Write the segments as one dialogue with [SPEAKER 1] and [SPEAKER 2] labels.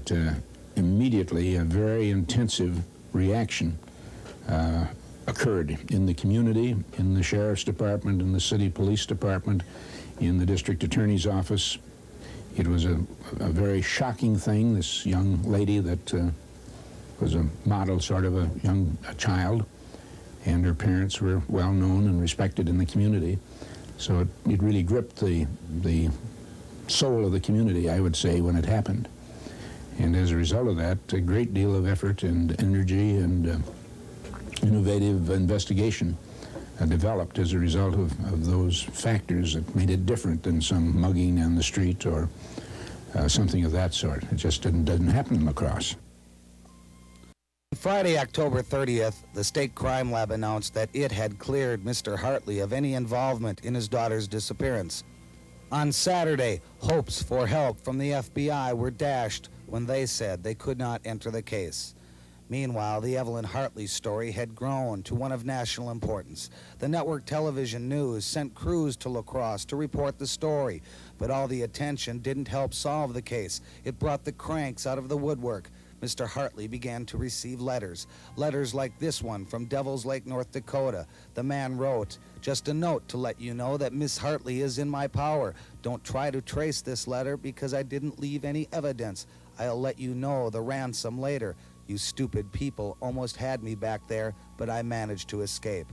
[SPEAKER 1] that immediately a very intensive reaction occurred in the community, in the sheriff's department, in the city police department, in the district attorney's office. It was a very shocking thing. This young lady that was a model sort of a child, and her parents were well known and respected in the community. So it really gripped the soul of the community, I would say, when it happened. And as a result of that, a great deal of effort and energy and innovative investigation developed as a result of those factors that made it different than some mugging on the street or something of that sort. It just doesn't happen in La Crosse.
[SPEAKER 2] Friday, October 30th, the State Crime Lab announced that it had cleared Mr. Hartley of any involvement in his daughter's disappearance. On Saturday, hopes for help from the FBI were dashed when they said they could not enter the case. Meanwhile, the Evelyn Hartley story had grown to one of national importance. The network television news sent crews to La Crosse to report the story, but all the attention didn't help solve the case. It brought the cranks out of the woodwork. Mr. Hartley began to receive letters like this one from Devil's Lake, North Dakota. The man wrote, "Just a note to let you know that Miss Hartley is in my power. Don't try to trace this letter because I didn't leave any evidence. I'll let you know the ransom later. You stupid people almost had me back there, but I managed to escape."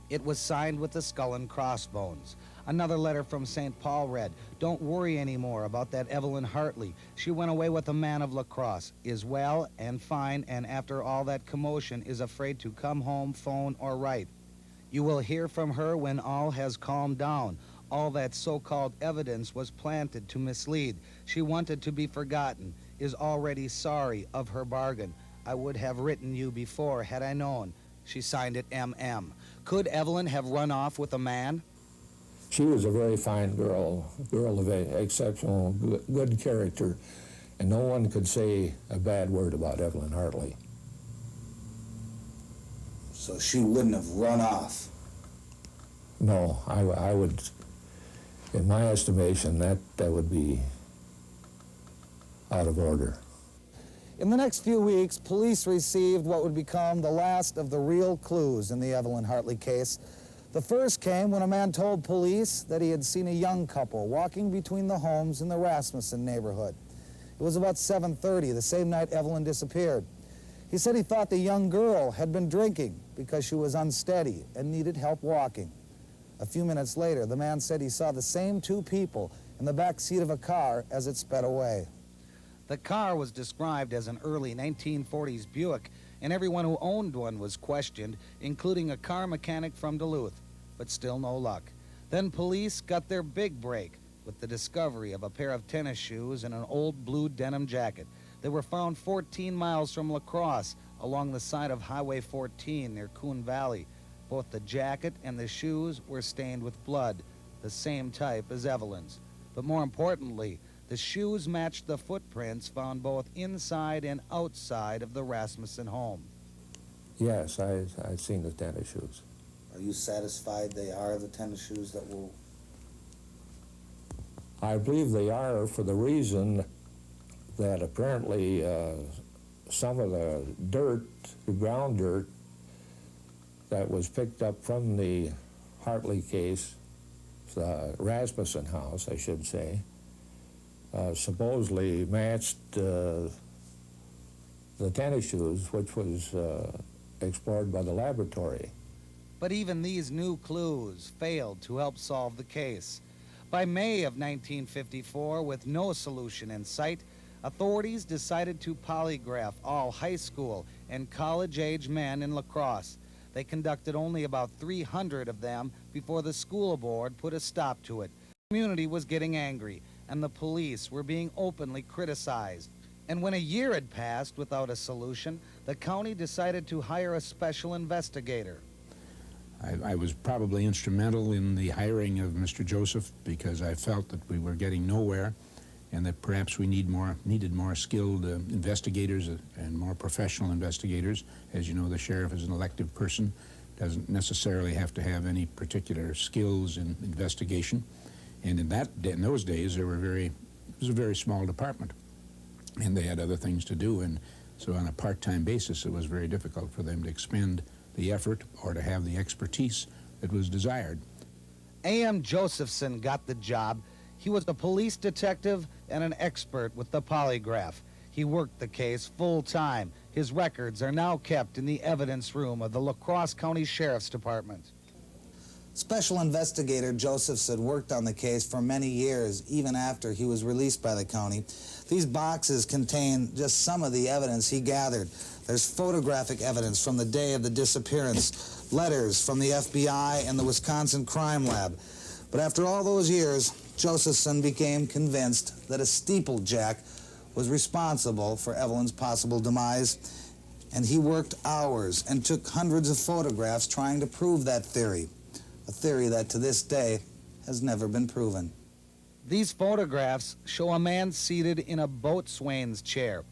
[SPEAKER 2] It was signed with the skull and crossbones. Another letter from St. Paul read, "Don't worry anymore about that Evelyn Hartley. She went away with a man of La Crosse, is well and fine, and after all that commotion is afraid to come home, phone, or write. You will hear from her when all has calmed down. All that so-called evidence was planted to mislead. She wanted to be forgotten, is already sorry of her bargain. I would have written you before had I known." She signed it M.M. Could Evelyn have run off with a man?
[SPEAKER 3] She was a very fine girl of exceptional good character, and no one could say a bad word about Evelyn Hartley.
[SPEAKER 2] So she wouldn't have run off?
[SPEAKER 3] No, I would, in my estimation, that would be out of order.
[SPEAKER 2] In the next few weeks, police received what would become the last of the real clues in the Evelyn Hartley case. The first came when a man told police that he had seen a young couple walking between the homes in the Rasmussen neighborhood. It was about 7:30, the same night Evelyn disappeared. He said he thought the young girl had been drinking because she was unsteady and needed help walking. A few minutes later, the man said he saw the same two people in the back seat of a car as it sped away. The car was described as an early 1940s Buick, and everyone who owned one was questioned, including a car mechanic from Duluth, but still no luck. Then police got their big break with the discovery of a pair of tennis shoes and an old blue denim jacket. They were found 14 miles from La Crosse along the side of Highway 14 near Coon Valley. Both the jacket and the shoes were stained with blood, the same type as Evelyn's. But more importantly, the shoes matched the footprints found both inside and outside of the Rasmussen home.
[SPEAKER 3] Yes, I've seen the tennis shoes.
[SPEAKER 2] Are you satisfied they are the tennis shoes that will...
[SPEAKER 3] I believe they are, for the reason that apparently some of the dirt, the ground dirt, that was picked up from the Hartley case, the Rasmussen house, I should say, supposedly matched the tennis shoes, which was explored by the laboratory.
[SPEAKER 2] But even these new clues failed to help solve the case. By May of 1954, with no solution in sight, authorities decided to polygraph all high school and college-age men in La Crosse. They conducted only about 300 of them before the school board put a stop to it. The community was getting angry, and the police were being openly criticized. And when a year had passed without a solution, the county decided to hire a special investigator.
[SPEAKER 1] I was probably instrumental in the hiring of Mr. Joseph because I felt that we were getting nowhere and that perhaps we needed more skilled investigators and more professional investigators. As you know, the sheriff is an elected person, doesn't necessarily have to have any particular skills in investigation. And in those days, it was a very small department. and they had other things to do, and so on a part-time basis it was very difficult for them to expend the effort or to have the expertise that was desired.
[SPEAKER 2] A.M. Josephson got the job. He was a police detective and an expert with the polygraph. He worked the case full-time. His records are now kept in the evidence room of the La Crosse County Sheriff's Department. Special Investigator Josephson worked on the case for many years, even after he was released by the county. These boxes contain just some of the evidence he gathered. There's photographic evidence from the day of the disappearance, letters from the FBI and the Wisconsin Crime Lab. But after all those years, Josephson became convinced that a steeplejack was responsible for Evelyn's possible demise, and he worked hours and took hundreds of photographs trying to prove that theory, a theory that to this day has never been proven. These photographs show a man seated in a boatswain's chair.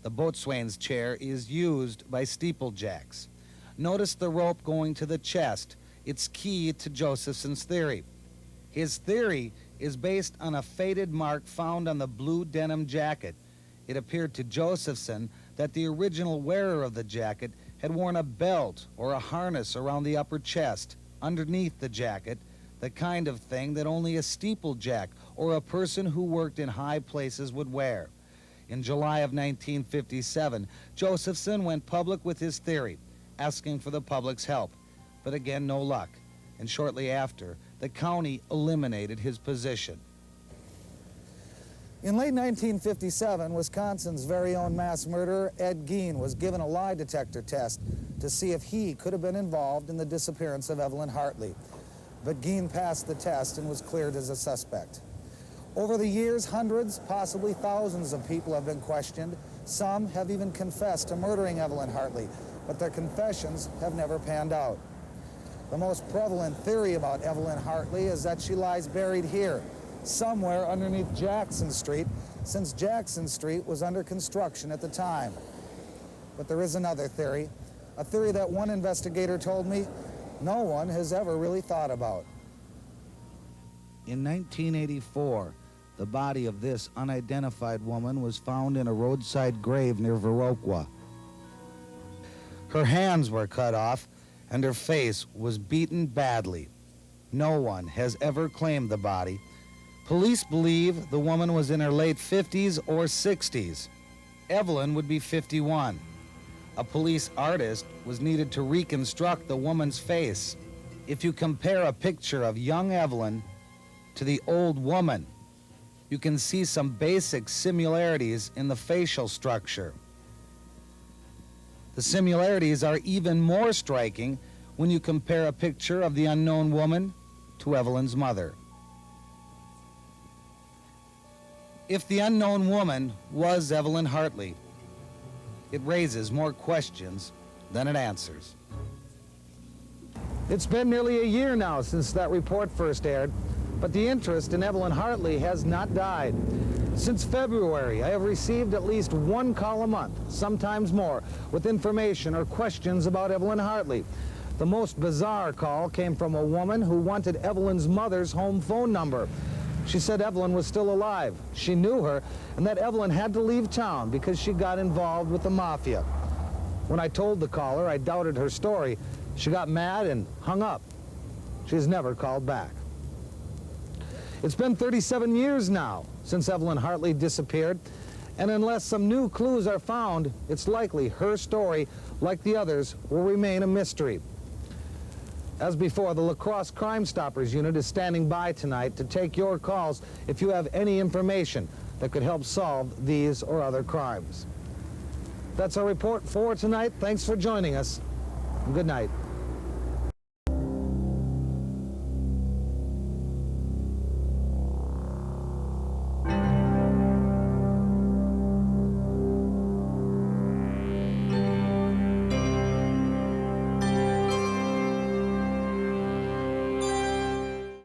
[SPEAKER 2] The boatswain's chair is used by steeplejacks. Notice the rope going to the chest. It's key to Josephson's theory. His theory is based on a faded mark found on the blue denim jacket. It appeared to Josephson that the original wearer of the jacket had worn a belt or a harness around the upper chest, underneath the jacket, the kind of thing that only a steeplejack or a person who worked in high places would wear. In July of 1957, Josephson went public with his theory, asking for the public's help. But again, no luck. And shortly after, the county eliminated his position. In late 1957, Wisconsin's very own mass murderer, Ed Gein, was given a lie detector test to see if he could have been involved in the disappearance of Evelyn Hartley. But Gein passed the test and was cleared as a suspect. Over the years, hundreds, possibly thousands of people have been questioned. Some have even confessed to murdering Evelyn Hartley, but their confessions have never panned out. The most prevalent theory about Evelyn Hartley is that she lies buried here, somewhere underneath Jackson Street, since Jackson Street was under construction at the time. But there is another theory, a theory that one investigator told me no one has ever really thought about. In 1984, the body of this unidentified woman was found in a roadside grave near Viroqua. Her hands were cut off and her face was beaten badly. No one has ever claimed the body. Police believe the woman was in her late 50s or 60s. Evelyn would be 51. A police artist was needed to reconstruct the woman's face. If you compare a picture of young Evelyn to the old woman, you can see some basic similarities in the facial structure. The similarities are even more striking when you compare a picture of the unknown woman to Evelyn's mother. If the unknown woman was Evelyn Hartley, it raises more questions than it answers. It's been nearly a year now since that report first aired, but the interest in Evelyn Hartley has not died. Since February, I have received at least one call a month, sometimes more, with information or questions about Evelyn Hartley. The most bizarre call came from a woman who wanted Evelyn's mother's home phone number. She said Evelyn was still alive. She knew her, and that Evelyn had to leave town because she got involved with the mafia. When I told the caller I doubted her story, she got mad and hung up. She's never called back. It's been 37 years now since Evelyn Hartley disappeared, and unless some new clues are found, it's likely her story, like the others, will remain a mystery. As before, the La Crosse Crime Stoppers unit is standing by tonight to take your calls if you have any information that could help solve these or other crimes. That's our report for tonight. Thanks for joining us. Good night.